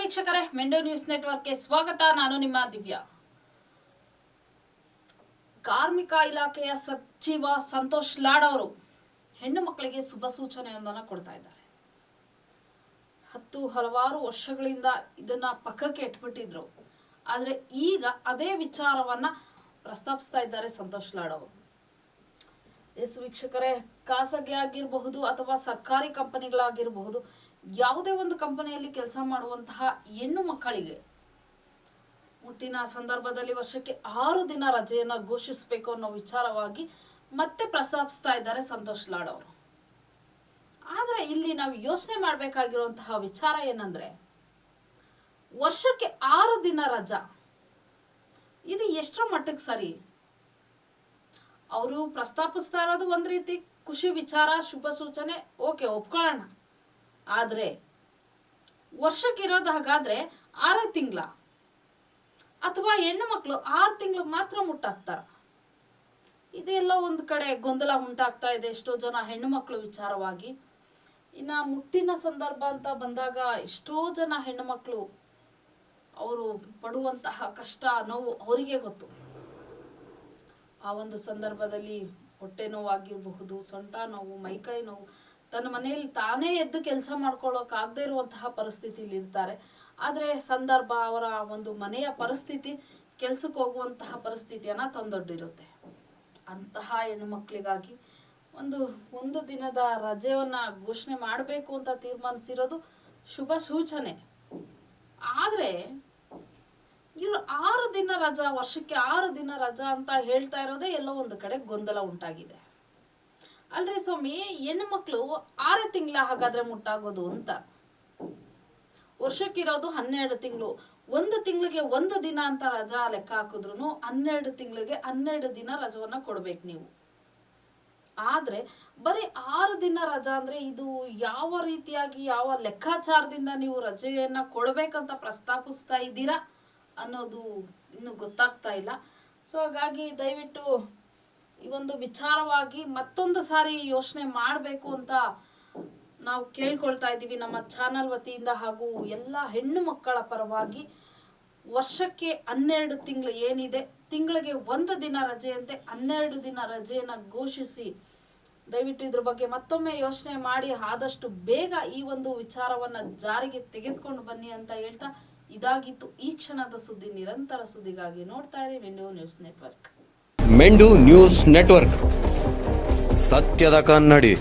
ವೀಕ್ಷಕರೇ, ಮೆಂಡೋ ನ್ಯೂಸ್ ನೆಟ್ವರ್ಕ್ಗೆ ಸ್ವಾಗತ. ನಾನು ನಿಮ್ಮ ದಿವ್ಯಾ. ಕಾರ್ಮಿಕ ಇಲಾಖೆಯ ಸಚಿವ ಸಂತೋಷ್ ಲಾಡ್ ಅವರು ಹೆಣ್ಣು ಮಕ್ಕಳಿಗೆ ಶುಭ ಸೂಚನೆಯೊಂದನ್ನು ಕೊಡ್ತಾ ಇದ್ದಾರೆ. ಹಲವಾರು ವರ್ಷಗಳಿಂದ ಇದನ್ನ ಪಕ್ಕಕ್ಕೆ ಇಟ್ಬಿಟ್ಟಿದ್ರು. ಆದ್ರೆ ಈಗ ಅದೇ ವಿಚಾರವನ್ನ ಪ್ರಸ್ತಾಪಿಸ್ತಾ ಇದ್ದಾರೆ ಸಂತೋಷ್ ಲಾಡ್ ಅವರು. ಎಸ್ ವೀಕ್ಷಕರೇ, ಖಾಸಗಿ ಆಗಿರಬಹುದು ಅಥವಾ ಸರ್ಕಾರಿ ಕಂಪನಿಗಳಾಗಿರಬಹುದು, ಯಾವುದೇ ಒಂದು ಕಂಪನಿಯಲ್ಲಿ ಕೆಲಸ ಮಾಡುವಂತಹ ಹೆಣ್ಣು ಮಕ್ಕಳಿಗೆ ಮುಟ್ಟಿನ ಸಂದರ್ಭದಲ್ಲಿ ವರ್ಷಕ್ಕೆ 6 ದಿನ ರಜೆಯನ್ನು ಘೋಷಿಸಬೇಕು ಅನ್ನೋ ವಿಚಾರವಾಗಿ ಮತ್ತೆ ಪ್ರಸ್ತಾಪಿಸ್ತಾ ಇದ್ದಾರೆ ಸಂತೋಷ್ ಲಾಡ್ ಅವರು. ಆದ್ರೆ ಇಲ್ಲಿ ನಾವು ಯೋಚನೆ ಮಾಡಬೇಕಾಗಿರುವಂತಹ ವಿಚಾರ ಏನಂದ್ರೆ, ವರ್ಷಕ್ಕೆ 6 ದಿನ ರಜಾ ಇದು ಎಷ್ಟರ ಮಟ್ಟಿಗೆ ಸರಿ? ಅವರು ಪ್ರಸ್ತಾಪಿಸ್ತಾ ಇರೋದು ಒಂದ್ ರೀತಿ ಖುಷಿ ವಿಚಾರ, ಶುಭ ಸೂಚನೆ, ಓಕೆ, ಒಪ್ಕೊಳ್ಳೋಣ. ಆದ್ರೆ ವರ್ಷಕ್ಕಿರೋದು ಹಾಗಾದ್ರೆ 6 ತಿಂಗಳ ಅಥವಾ ಹೆಣ್ಣು ಮಕ್ಕಳು 6 ತಿಂಗಳು ಮಾತ್ರ ಮುಟ್ಟಾಕ್ತಾರ? ಇದೆಲ್ಲ ಒಂದು ಕಡೆ ಗೊಂದಲ ಉಂಟಾಗ್ತಾ ಇದೆ ಎಷ್ಟೋ ಜನ ಹೆಣ್ಣು ಮಕ್ಕಳು ವಿಚಾರವಾಗಿ. ಇನ್ನ ಮುಟ್ಟಿನ ಸಂದರ್ಭ ಅಂತ ಬಂದಾಗ ಎಷ್ಟೋ ಜನ ಹೆಣ್ಣು ಮಕ್ಕಳು ಅವರು ಪಡುವಂತಹ ಕಷ್ಟ, ನೋವು ಅವರಿಗೆ ಗೊತ್ತು. ಆ ಒಂದು ಸಂದರ್ಭದಲ್ಲಿ ಹೊಟ್ಟೆ ನೋವಾಗಿರಬಹುದು, ಸೊಂಟ ನೋವು, ಮೈಕೈ ನೋವು, ತನ್ನ ಮನೆಯಲ್ಲಿ ತಾನೇ ಎದ್ದು ಕೆಲಸ ಮಾಡ್ಕೊಳ್ಳೋಕಾಗದೇ ಇರುವಂತಹ ಪರಿಸ್ಥಿತಿಲಿ ಇರ್ತಾರೆ. ಆದರೆ ಸಂದರ್ಭ, ಅವರ ಒಂದು ಮನೆಯ ಪರಿಸ್ಥಿತಿ ಕೆಲ್ಸಕ್ಕೆ ಹೋಗುವಂತಹ ಪರಿಸ್ಥಿತಿಯನ್ನ ತಂದೊಡ್ಡಿರುತ್ತೆ. ಅಂತಹ ಹೆಣ್ಣು ಮಕ್ಕಳಿಗಾಗಿ ಒಂದು ದಿನದ ರಜೆಯನ್ನ ಘೋಷಣೆ ಮಾಡಬೇಕು ಅಂತ ತೀರ್ಮಾನಿಸಿರೋದು ಶುಭ ಸೂಚನೆ. ಆದ್ರೆ ಇವರು 6 ದಿನ ರಜಾ, ವರ್ಷಕ್ಕೆ 6 ದಿನ ರಜಾ ಅಂತ ಹೇಳ್ತಾ ಇರೋದೇ ಎಲ್ಲೋ ಒಂದು ಕಡೆ ಗೊಂದಲ ಉಂಟಾಗಿದೆ. ಅಲ್ರಿ ಸ್ವಾಮಿ, ಹೆಣ್ಣು ಮಕ್ಕಳು 6 ತಿಂಗಳ ಹಾಗಾದ್ರೆ ಮುಟ್ಟಾಗೋದು ಅಂತ? ವರ್ಷಕ್ಕಿರೋದು 12 ತಿಂಗಳು. 1 ತಿಂಗಳಿಗೆ 1 ದಿನ ಅಂತ ರಜಾ ಲೆಕ್ಕ ಹಾಕಿದ್ರು 12 ತಿಂಗಳಿಗೆ 12 ದಿನ ರಜವನ್ನ ಕೊಡ್ಬೇಕು ನೀವು. ಆದ್ರೆ ಬರೀ 6 ದಿನ ರಜಾ ಅಂದ್ರೆ ಇದು ಯಾವ ರೀತಿಯಾಗಿ, ಯಾವ ಲೆಕ್ಕಾಚಾರದಿಂದ ನೀವು ರಜೆಯನ್ನ ಕೊಡ್ಬೇಕಂತ ಪ್ರಸ್ತಾಪಿಸ್ತಾ ಇದ್ದೀರಾ ಅನ್ನೋದು ಇನ್ನು ಗೊತ್ತಾಗ್ತಾ ಇಲ್ಲ. ಸೊ ಹಾಗಾಗಿ ದಯವಿಟ್ಟು ಈ ಒಂದು ವಿಚಾರವಾಗಿ ಮತ್ತೊಂದು ಸಾರಿ ಯೋಚನೆ ಮಾಡಬೇಕು ಅಂತ ನಾವು ಕೇಳ್ಕೊಳ್ತಾ ಇದ್ದೀವಿ ನಮ್ಮ ಚಾನಲ್ ವತಿಯಿಂದ ಹಾಗೂ ಎಲ್ಲ ಹೆಣ್ಣು ಮಕ್ಕಳ ಪರವಾಗಿ. ವರ್ಷಕ್ಕೆ 12 ತಿಂಗಳು ಏನಿದೆ, ತಿಂಗಳಿಗೆ 1 ದಿನ ರಜೆಯಂತೆ 12 ದಿನ ರಜೆಯನ್ನ ಘೋಷಿಸಿ ದಯವಿಟ್ಟು ಇದ್ರ ಬಗ್ಗೆ ಮತ್ತೊಮ್ಮೆ ಯೋಚನೆ ಮಾಡಿ ಆದಷ್ಟು ಬೇಗ ಈ ಒಂದು ವಿಚಾರವನ್ನ ಜಾರಿಗೆ ತೆಗೆದುಕೊಂಡು ಬನ್ನಿ ಅಂತ ಹೇಳ್ತಾ, ಇದಾಗಿತ್ತು ಈ ಕ್ಷಣದ ಸುದ್ದಿ. ನಿರಂತರ ಸುದ್ದಿಗಾಗಿ ನೋಡ್ತಾ ಇರಿ ಮೆಂಡೋ ನ್ಯೂಸ್ ನೆಟ್ವರ್ಕ್. ಮೆಂಡು ನ್ಯೂಸ್ ನೆಟ್ವರ್ಕ್, ಸತ್ಯದ ಕನ್ನಡಿ.